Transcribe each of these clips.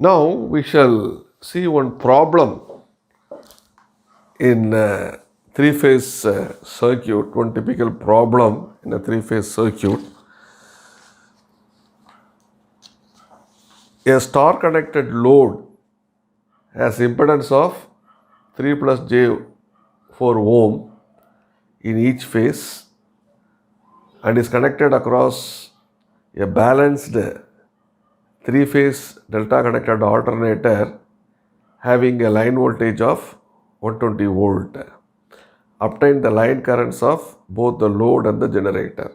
Now we shall see one problem in three-phase circuit, one typical problem in a three-phase circuit. A star connected load has impedance of 3 plus j4 ohm in each phase and is connected across a balanced three-phase delta connected alternator having a line voltage of 120 volt. Obtain the line currents of both the load and the generator.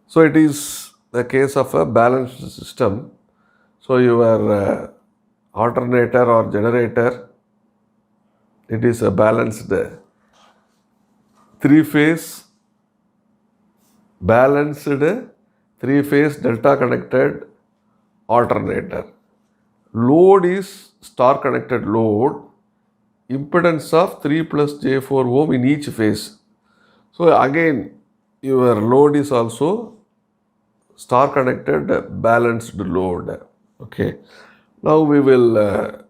So it is the case of a balanced system. So your alternator or generator, it is a balanced three-phase delta connected alternator. Load is star connected load, impedance of 3 plus j4 ohm in each phase. So again your load is also star connected balanced load. Okay. Now we will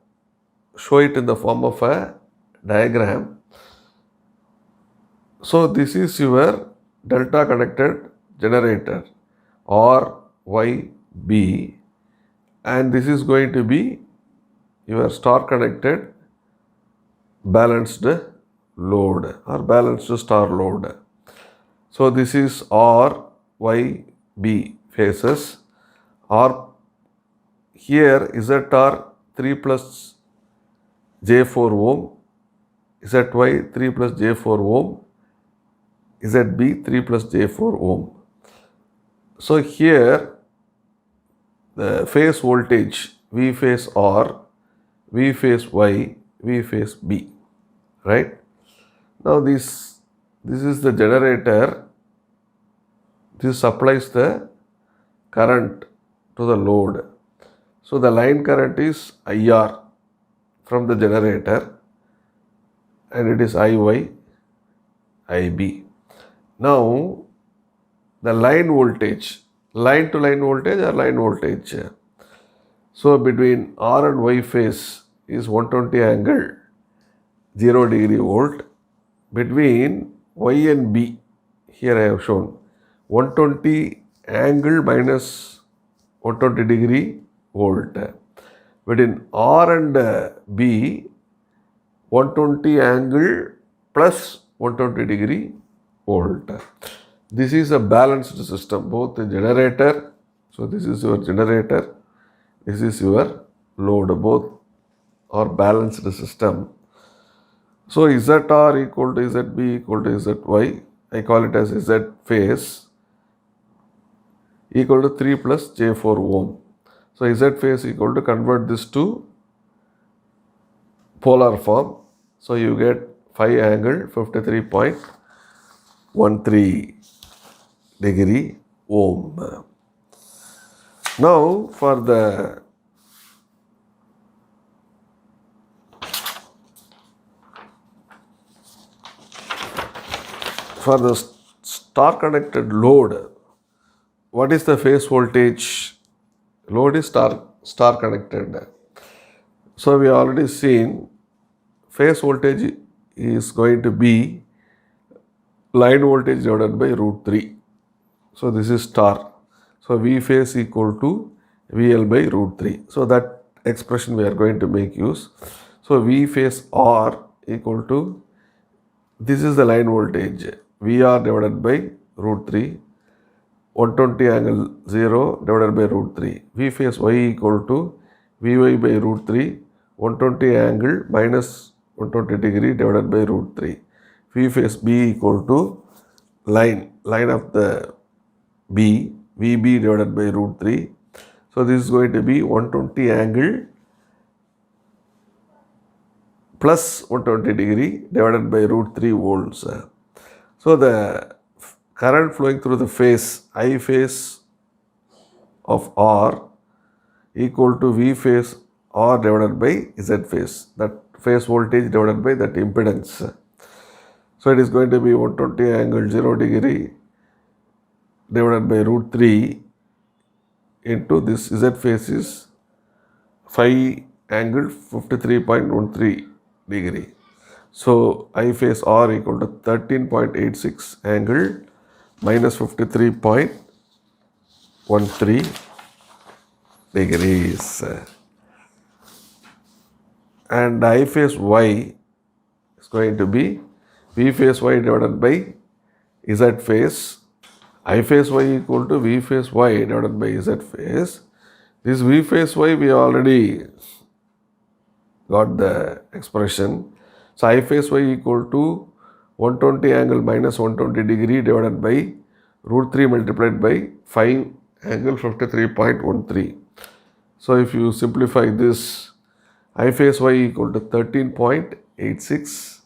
show it in the form of a diagram. So this is your delta connected generator RYB, and this is going to be your star connected balanced load or balanced star load. So this is RYB phases. R here ZR 3 plus j4 ohm, ZY 3 plus j4 ohm, ZB 3 plus j4 ohm. So here the phase voltage V phase R, V phase Y, V phase B, right? Now this is the generator. This supplies the current to the load. So the line current is IR from the generator and it is IY, IB. Now the line voltage, line to line voltage or line voltage. So between R and Y phase is 120 angle 0 degree volt. Between Y and B, here I have shown 120 angle minus 120 degree volt. Between R and B, 120 angle plus 120 degree volt. This is a balanced system, both the generator, so this is your generator, this is your load, both are balanced system. So ZR equal to ZB equal to ZY, I call it as Z phase equal to 3 plus j4 ohm. So Z phase equal to, convert this to polar form. So you get 5 angle 53.13 degree ohm. Now for the star connected load, what is the phase voltage? Load is star connected. So we already seen phase voltage is going to be line voltage divided by root 3. So this is star. So V phase equal to VL by root 3. So that expression we are going to make use. So V phase R equal to, this is the line voltage, VR divided by root 3, 120 angle 0 divided by root 3. V phase Y equal to Vy by root 3, 120 angle minus 120 degree divided by root 3. V phase B equal to line of the B, VB divided by root 3. So this is going to be 120 angle plus 120 degree divided by root 3 volts. So the current flowing through the phase, I phase of R equal to V phase R divided by Z phase, that phase voltage divided by that impedance. So it is going to be 120 angle 0 degree divided by root 3 into this Z phase is 5 angle 53.13 degree. So I phase R equal to 13.86 angle minus 53.13 degrees. And I phase Y is going to be V phase Y divided by Z phase. I phase Y equal to V phase Y divided by Z phase. This V phase Y we already got the expression. So I phase Y equal to 120 angle minus 120 degree divided by root 3 multiplied by 5 angle 53.13. So if you simplify this, I phase Y equal to 13.86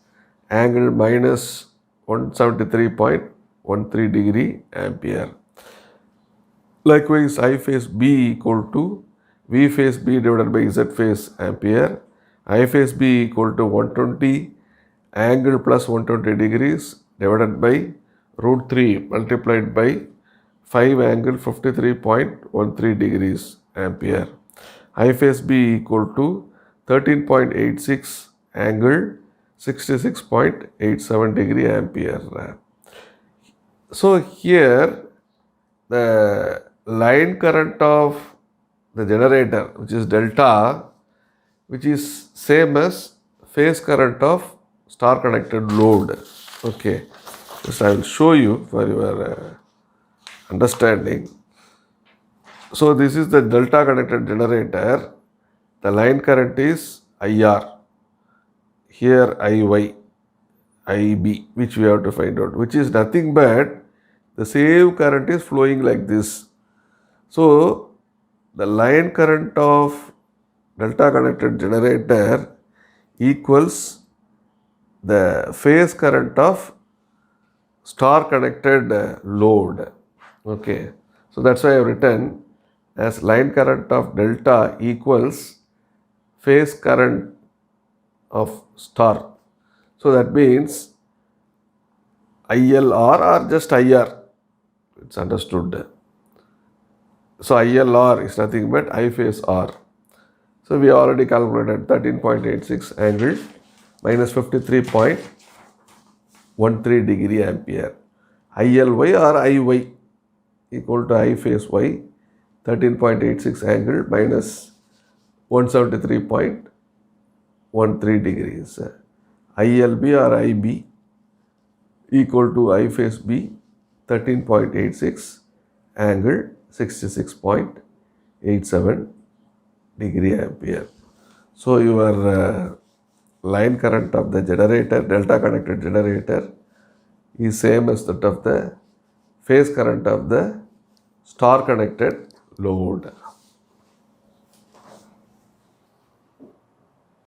angle minus 173.13 degree ampere. Likewise, I phase B equal to V phase B divided by Z phase ampere. I phase B equal to 120 angle plus 120 degrees divided by root 3 multiplied by 5 angle 53.13 degrees ampere. I phase B equal to 13.86 angle 66.87 degree ampere. So here the line current of the generator, which is delta, which is same as phase current of star connected load. Okay, this I will show you for your understanding. So this is the delta connected generator. The line current is IR. Here IY, IB, which we have to find out, which is nothing but the same current is flowing like this. So the line current of delta connected generator equals the phase current of star connected load. Okay, so that's why I have written as line current of delta equals phase current of star. So that means ILR or just IR, it's understood. So ILR is nothing but I phase R. So we already calculated 13.86 angle minus 53.13 degree ampere. ILY or IY equal to I phase Y, 13.86 angle minus 173.13 degrees. ILB or IB equal to I phase B, 13.86 angle 66.87 degree ampere. So your line current of the generator, delta connected generator, is same as that of the phase current of the star connected load.